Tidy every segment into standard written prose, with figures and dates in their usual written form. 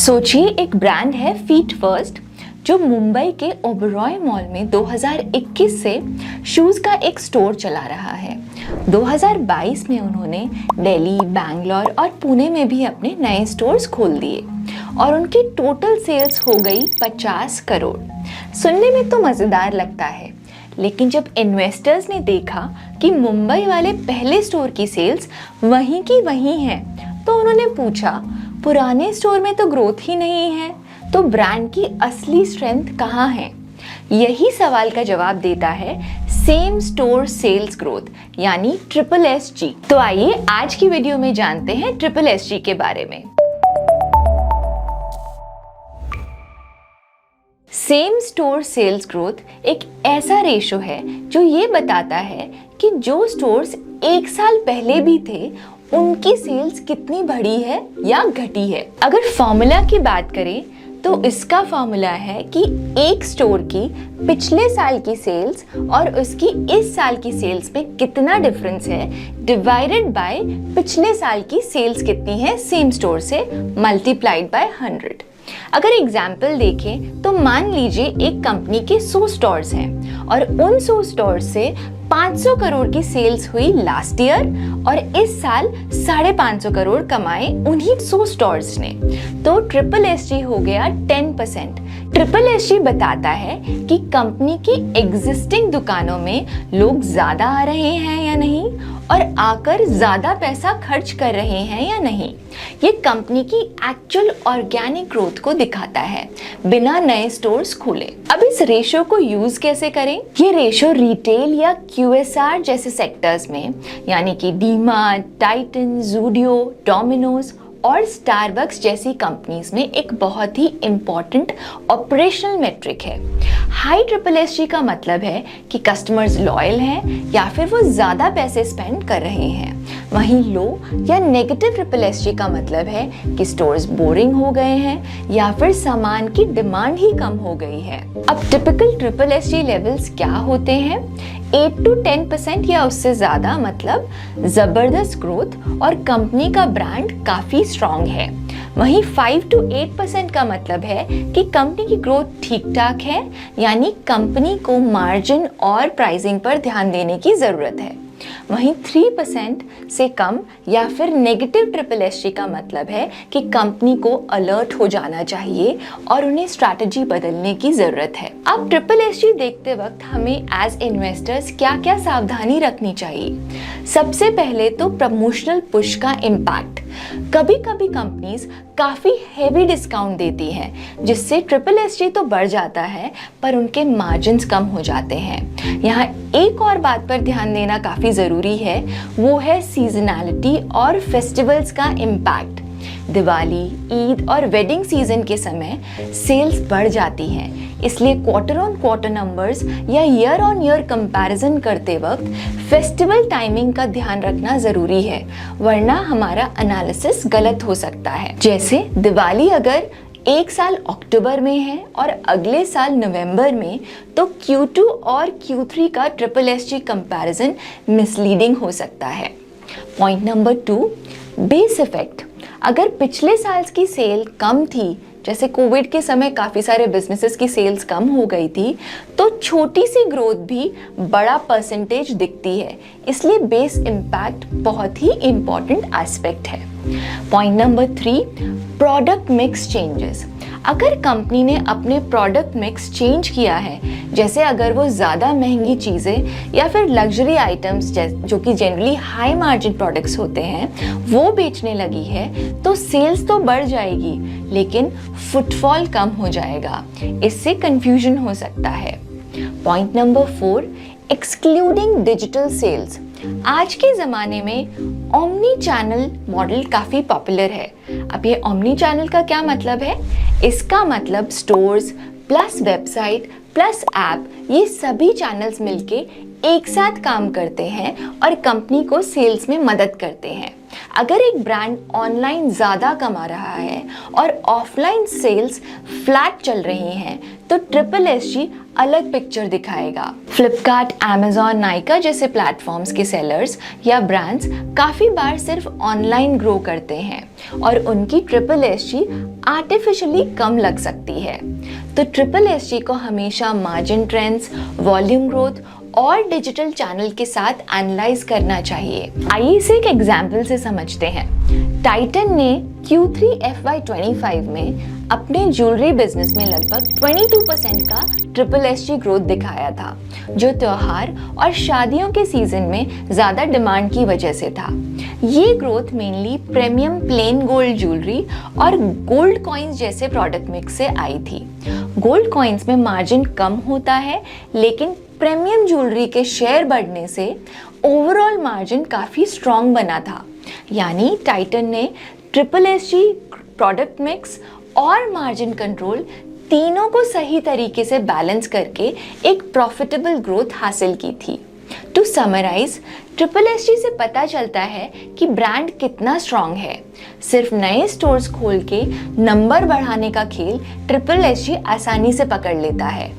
सोचिए, एक ब्रांड है फीट फर्स्ट जो मुंबई के ओबरॉय मॉल में 2021 से शूज़ का एक स्टोर चला रहा है। 2022 में उन्होंने दिल्ली, बैंगलोर और पुणे में भी अपने नए स्टोर्स खोल दिए और उनकी टोटल सेल्स हो गई 50 करोड़। सुनने में तो मज़ेदार लगता है, लेकिन जब इन्वेस्टर्स ने देखा कि मुंबई वाले पहले स्टोर की सेल्स वहीं की वहीं हैं, तो उन्होंने पूछा, पुराने स्टोर में तो ग्रोथ ही नहीं है, तो ब्रांड की असली स्ट्रेंथ कहाँ है? यही सवाल का जवाब देता है सेम स्टोर सेल्स ग्रोथ, यानी SSSG। तो आइए आज की वीडियो में जानते हैं SSSG के बारे में। सेम स्टोर सेल्स ग्रोथ एक ऐसा रेशो है जो ये बताता है कि जो स्टोर्स एक साल पहले भी थे उनकी सेल्स कितनी बढ़ी है या घटी है। अगर फॉर्मूला की बात करें तो इसका फॉर्मूला है कि एक स्टोर की पिछले साल की सेल्स और उसकी इस साल की सेल्स में कितना डिफरेंस है डिवाइडेड बाय पिछले साल की सेल्स कितनी है सेम स्टोर से मल्टीप्लाइड बाय 100। अगर एग्जाम्पल देखें तो मान लीजिए एक कंपनी के 100 स्टोर्स हैं और उन 100 स्टोर्स से 500 करोड़ की सेल्स हुई लास्ट ईयर और इस साल 550 करोड़ कमाए उन्हीं 100 स्टोर्स ने, तो SSSG हो गया 10%। SSSG बताता है कि कंपनी की एग्जिस्टिंग दुकानों में लोग ज्यादा आ रहे हैं या नहीं और आकर ज्यादा पैसा खर्च कर रहे हैं या नहीं। ये कंपनी की एक्चुअल ऑर्गेनिक ग्रोथ को दिखाता है बिना नए स्टोर्स खोले। अब इस रेशो को यूज कैसे करें? ये रेशो रिटेल या QSR जैसे सेक्टर्स में, यानी कि डीमार्ट, टाइटन, ज़ूडियो, डोमिनोज और स्टारबक्स जैसी कंपनीज में एक बहुत ही इम्पॉर्टेंट ऑपरेशनल मेट्रिक है। हाई SSSG का मतलब है कि कस्टमर्स लॉयल हैं या फिर वो ज़्यादा पैसे स्पेंड कर रहे हैं। वहीं लो या नेगेटिव SSSG का मतलब है कि स्टोर्स बोरिंग हो गए हैं या फिर सामान की डिमांड ही कम हो गई है। अब टिपिकल SSSG लेवल्स क्या होते हैं? 8 to 10% या उससे ज़्यादा मतलब ज़बरदस्त ग्रोथ और कंपनी का ब्रांड काफ़ी स्ट्रॉन्ग है। वहीं 5 to 8% का मतलब है कि कंपनी की ग्रोथ ठीक ठाक है, यानी कंपनी को मार्जिन और प्राइसिंग पर ध्यान देने की ज़रूरत है। वहीं 3% से कम या फिर नेगेटिव SSSG का मतलब है कि कंपनी को अलर्ट हो जाना चाहिए और उन्हें स्ट्रैटेजी बदलने की ज़रूरत है। अब SSSG देखते वक्त हमें एज इन्वेस्टर्स क्या क्या सावधानी रखनी चाहिए? सबसे पहले तो प्रमोशनल पुश का इम्पैक्ट। कभी कभी कंपनीज काफ़ी हेवी डिस्काउंट देती हैं जिससे SSSG तो बढ़ जाता है पर उनके मार्जिन्स कम हो जाते हैं। यहाँ एक और बात पर ध्यान देना काफ़ी ज़रूरी है, वो है सीजनैलिटी और फेस्टिवल्स का इम्पैक्ट। दिवाली, ईद और वेडिंग सीजन के समय सेल्स बढ़ जाती हैं, इसलिए क्वार्टर ऑन क्वार्टर नंबर्स या ईयर ऑन ईयर कंपैरिजन करते वक्त फेस्टिवल टाइमिंग का ध्यान रखना ज़रूरी है, वरना हमारा एनालिसिस गलत हो सकता है। जैसे दिवाली अगर एक साल अक्टूबर में है और अगले साल नवंबर में, तो Q2 और Q3 का SSSG कंपैरिजन मिसलीडिंग हो सकता है। Point number 2, base effect. अगर पिछले साल की सेल कम थी, जैसे कोविड के समय काफ़ी सारे बिजनेसेस की सेल्स कम हो गई थी, तो छोटी सी ग्रोथ भी बड़ा परसेंटेज दिखती है, इसलिए बेस इम्पैक्ट बहुत ही इम्पॉर्टेंट एस्पेक्ट है। Point number 3, product mix changes. अगर कंपनी ने अपने प्रोडक्ट मिक्स चेंज किया है, जैसे अगर वो ज़्यादा महंगी चीज़ें या फिर लग्जरी आइटम्स जो कि जनरली हाई मार्जिन प्रोडक्ट्स होते हैं वो बेचने लगी है, तो सेल्स तो बढ़ जाएगी लेकिन फुटफॉल कम हो जाएगा, इससे कंफ्यूजन हो सकता है। Point number 4, excluding digital sales. आज के ज़माने में ओमनी चैनल मॉडल काफ़ी पॉपुलर है। अब ये ओमनी चैनल का क्या मतलब है? इसका मतलब stores plus website plus app, ये सभी चैनल्स मिलके एक साथ काम करते हैं और कंपनी को सेल्स में मदद करते हैं। अगर एक ब्रांड ऑनलाइन ज़्यादा कमा रहा है और ऑफलाइन सेल्स फ्लैट चल रही हैं, तो SSSG अलग पिक्चर दिखाएगा। फ्लिपकार्ट, अमेजॉन, नाइका जैसे प्लेटफॉर्म्स के सेलर्स या ब्रांड्स काफ़ी बार सिर्फ ऑनलाइन ग्रो करते हैं और उनकी SSSG आर्टिफिशियली कम लग सकती है। तो SSSG को हमेशा मार्जिन ट्रेंड्स, वॉल्यूम ग्रोथ और डिजिटल चैनल के साथ एनालाइज करना चाहिए। आइए इसे एक एग्जाम्पल से समझते हैं। टाइटन ने Q3 FY25 में अपने ज्वेलरी बिजनेस में लगभग 22% का SSSG ग्रोथ दिखाया था, जो त्योहार और शादियों के सीजन में ज़्यादा डिमांड की वजह से था। ये growth mainly premium plane gold jewellery और गोल्ड कॉइन्स जैसे प्रोडक्ट मिक्स से आई थी। गोल्ड कॉइन्स में मार्जिन कम होता है, लेकिन प्रीमियम ज्वेलरी के शेयर बढ़ने से ओवरऑल मार्जिन काफ़ी स्ट्रॉन्ग बना था। यानी टाइटन ने SSSG, प्रोडक्ट मिक्स और मार्जिन कंट्रोल तीनों को सही तरीके से बैलेंस करके एक प्रॉफिटेबल ग्रोथ हासिल की थी। टू समराइज, SSSG से पता चलता है कि ब्रांड कितना स्ट्रॉन्ग है। सिर्फ नए स्टोर्स खोल के नंबर बढ़ाने का खेल SSSG आसानी से पकड़ लेता है।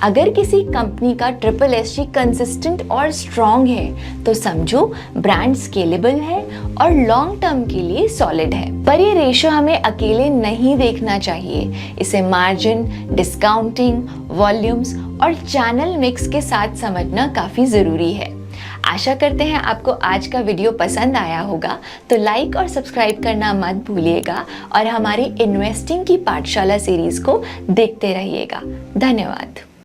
अगर किसी कंपनी का SSSG कंसिस्टेंट और स्ट्रॉन्ग है तो समझो ब्रांड स्केलेबल है और लॉन्ग टर्म के लिए सॉलिड है। पर ये रेशियो हमें अकेले नहीं देखना चाहिए, इसे मार्जिन, डिस्काउंटिंग, वॉल्यूम्स और चैनल मिक्स के साथ समझना काफ़ी ज़रूरी है। आशा करते हैं आपको आज का वीडियो पसंद आया होगा, तो लाइक और सब्सक्राइब करना मत भूलिएगा और हमारी इन्वेस्टिंग की पाठशाला सीरीज़ को देखते रहिएगा। धन्यवाद।